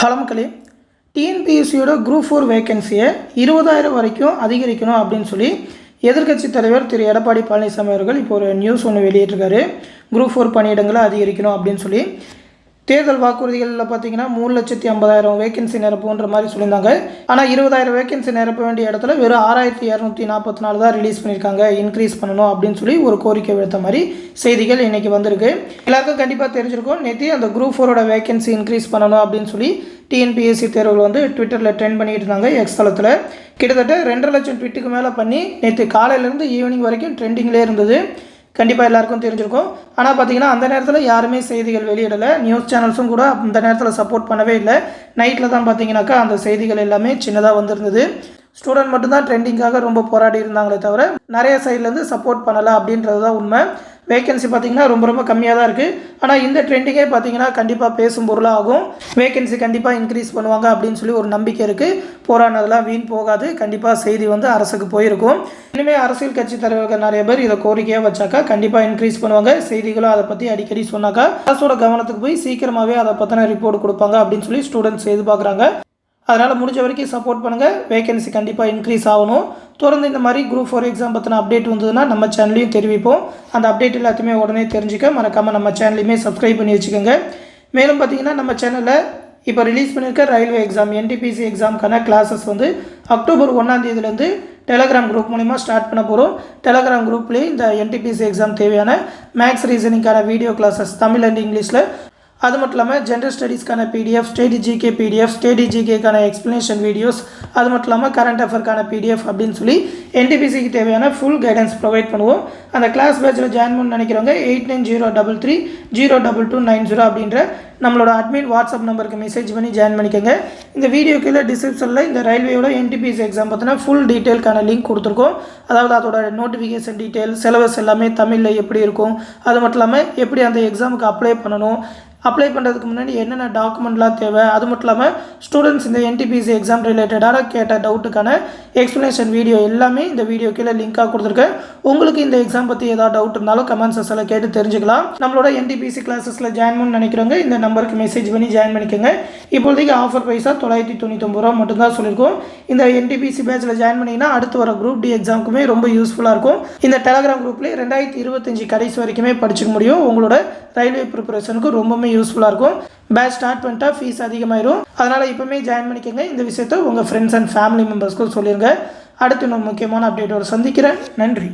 Hello டிஎன்பிஎஸ்சியோட group 4 வேக்கன்சியை 20,000 வரைக்கும் அதிகரிக்கணும் அப்படின்னு சொல்லி எதிர்க்கட்சி தலைவர் திரு எடப்பாடி பழனிசாமி அவர்கள் இப்போ ஒரு நியூஸ் ஒன்று வெளியிட்டிருக்காரு. குரூப் 4 பணியிடங்களை அதிகரிக்கணும் அப்படின்னு சொல்லி தேர்தல் வாக்குறுதிகளில் பார்த்தீங்கன்னா 3,50,000 வேக்கன்சி நிரப்புன்ற மாதிரி சொல்லியிருந்தாங்க. ஆனால் 20,000 வேக்கன்சி நிரப்ப வேண்டிய இடத்துல வெறும் 6,244 தான் ரிலீஸ் பண்ணியிருக்காங்க. இன்க்ரீஸ் பண்ணணும் அப்படின்னு சொல்லி ஒரு கோரிக்கை விடுத்த மாதிரி செய்திகள் இன்றைக்கி வந்திருக்கு. எல்லாருக்கும் கண்டிப்பாக தெரிஞ்சிருக்கும். நேற்று அந்த குரூப் 4ஓட வேக்கன்சி இன்க்ரீஸ் பண்ணணும் அப்படின்னு சொல்லி டிஎன்பிஎஸ்சி தேர்வுகள் வந்து ட்விட்டரில் ட்ரெண்ட் பண்ணிட்டு இருந்தாங்க. எக்ஸ் தளத்தில் கிட்டத்தட்ட 2.5 லட்சம் ட்விட்டுக்கு மேலே பண்ணி நேற்று காலையிலேருந்து ஈவினிங் வரைக்கும் ட்ரெண்டிங்லேயே இருந்தது. கண்டிப்பாக எல்லாருக்கும் தெரிஞ்சிருக்கும். ஆனால் பார்த்தீங்கன்னா அந்த நேரத்தில் யாருமே செய்திகள் வெளியிடலை. நியூஸ் சேனல்ஸும் கூட அந்த நேரத்தில் சப்போர்ட் பண்ணவே இல்லை. நைட்டில் தான் பார்த்தீங்கன்னாக்கா அந்த செய்திகள் எல்லாமே சின்னதாக வந்திருந்தது. ஸ்டூடெண்ட் மட்டும்தான் ட்ரெண்டிங்காக ரொம்ப போராடி இருந்தாங்களே தவிர நிறைய சைட்லேருந்து சப்போர்ட் பண்ணலை அப்படின்றது தான் உண்மை. வேக்கன்சி பார்த்திங்கன்னா ரொம்ப கம்மியாக தான் இருக்குது. ஆனால் இந்த ட்ரெண்டிங்கே பார்த்திங்கன்னா கண்டிப்பாக பேசும் பொருளாக ஆகும். வேக்கன்சி கண்டிப்பாக இன்க்ரீஸ் பண்ணுவாங்க அப்படின்னு சொல்லி ஒரு நம்பிக்கை இருக்குது. போராடினதெல்லாம் வீண் போகாது. கண்டிப்பாக செய்தி வந்து அரசுக்கு போயிருக்கும். இனிமேல் அரசியல் கட்சி தலைவர்கள் நிறைய பேர் இதை கோரிக்கையாக வச்சாக்கா கண்டிப்பாக இன்க்ரீஸ் பண்ணுவாங்க. செய்திகளும் அதை பற்றி அடிக்கடி சொன்னாக்கா அரசோட கவனத்துக்கு போய் சீக்கிரமாகவே அதை பற்றின ரிப்போர்ட் கொடுப்பாங்க அப்படின்னு சொல்லி ஸ்டூடெண்ட்ஸ் எதிர்பார்க்குறாங்க. அதனால் முடிஞ்ச வரைக்கும் சப்போர்ட் பண்ணுங்கள். வேக்கன்சி கண்டிப்பாக இன்க்ரீஸ் ஆகணும். தொடர்ந்து இந்த மாதிரி குரூப் 4 எக்ஸாம் பற்றின அப்டேட் வந்ததுன்னா நம்ம சேனலையும் தெரிவிப்போம். அந்த அப்டேட் எல்லாத்தையுமே உடனே தெரிஞ்சுக்க மறக்காமல் நம்ம சேனலையுமே சப்ஸ்கிரைப் பண்ணி வச்சுக்கோங்க. மேலும் பார்த்தீங்கன்னா நம்ம சேனலில் இப்போ ரிலீஸ் பண்ணியிருக்க ரயில்வே எக்ஸாம் NTPC எக்ஸாமுக்கான கிளாஸஸ் வந்து அக்டோபர் 1ஆம் தேதியிலேருந்து டெலகிராம் குரூப் மூலிமா ஸ்டார்ட் பண்ண போகிறோம். டெலகிராம் குரூப்லேயே இந்த NTPC எக்ஸாம் தேவையான மேக்ஸ் ரீசனிங்கான வீடியோ கிளாஸஸ் தமிழ் அண்ட் இங்கிலீஷில், அது மட்டும் இல்லாமல் ஜென்ரல் ஸ்டடீஸ்க்கான PDF, state GK PDF, state ஜிகேக்கான எக்ஸ்ப்ளனேஷன் வீடியோஸ், அது மட்டும் இல்லாமல் கரண்ட் அஃபேர்க்கான PDF அப்படின்னு சொல்லி NTPCக்கு தேவையான ஃபுல் கைடன்ஸ் ப்ரொவைட் பண்ணுவோம். அந்த கிளாஸ் பேட்சில் ஜாயின் பண்ண நினைக்கிறவங்க 8903302290 அப்படின்ற நம்மளோட அட்மின் வாட்ஸ்அப் நம்பருக்கு மெசேஜ் பண்ணி ஜாயின் பண்ணிக்கோங்க. இந்த வீடியோ கீழே டிஸ்கிரிப்ஷனில் இந்த ரயில்வேயோட NTPC எக்ஸாம் பார்த்தினா ஃபுல் டீட்டெயிலுக்கான லிங்க் கொடுத்துருக்கோம். அதாவது அதோட நோட்டிஃபிகேஷன் டீட்டெயில், சிலபஸ் எல்லாமே தமிழில் எப்படி இருக்கும், அது மட்டும் இல்லாமல் எப்படி அந்த எக்ஸாமுக்கு அப்ளை பண்ணணும், அப்ளை பண்ணுறதுக்கு முன்னாடி என்னென்ன டாக்குமெண்ட்லாம் தேவை, அது மட்டும் இல்லாமல் ஸ்டூடெண்ட்ஸ் இந்த NTPC எக்ஸாம் ரிலேட்டடாக கேட்ட டவுட்டுக்கான எக்ஸ்ப்ளனேஷன் வீடியோ எல்லாமே இந்த வீடியோ கீழே லிங்காக கொடுத்துருக்கேன். உங்களுக்கு இந்த எக்ஸாம் பற்றி ஏதாவது டவுட் இருந்தாலும் கமெண்ட் செக்ஷனில் கேட்டு தெரிஞ்சுக்கலாம். நம்மளோட NTPC கிளாஸஸில் ஜாயின் பண்ண நினைக்கிறவங்க இந்த நம்பருக்கு மெசேஜ் பண்ணி ஜாயின் பண்ணிக்கோங்க. இப்போதைக்கு ஆஃபர் ப்ரைஸாக 999 ரூபா மட்டும்தான் சொல்லியிருக்கோம். இந்த NTPC பேட்சில் ஜாயின் பண்ணிங்கன்னா அடுத்து வர குரூப் D எக்ஸாமுக்குமே ரொம்ப யூஸ்ஃபுல்லாக இருக்கும். இந்த டெலகிராம் குரூப்லேயே 2025 கடைசி வரைக்குமே படிச்சுக்க முடியும். உங்களோட ரயில்வே ப்ரிப்பரேஷனுக்கு ரொம்பவுமே யூஸ்ஃபுல்லாக இருக்கும். பேட்ச் ஸ்டார்ட் பண்ணிட்டா ஃபீஸ் அதிகமாயிரும். அதனால் இப்போவுமே ஜாயின் பண்ணிக்கோங்க. இந்த விஷயத்தை உங்கள் ஃப்ரெண்ட்ஸ் அண்ட் ஃபேமிலி மெம்பர்ஸ்க்கும் சொல்லிடுங்க. அடுத்து இன்னும் முக்கியமான அப்டேட்டோடு சந்திக்கிறேன். நன்றி.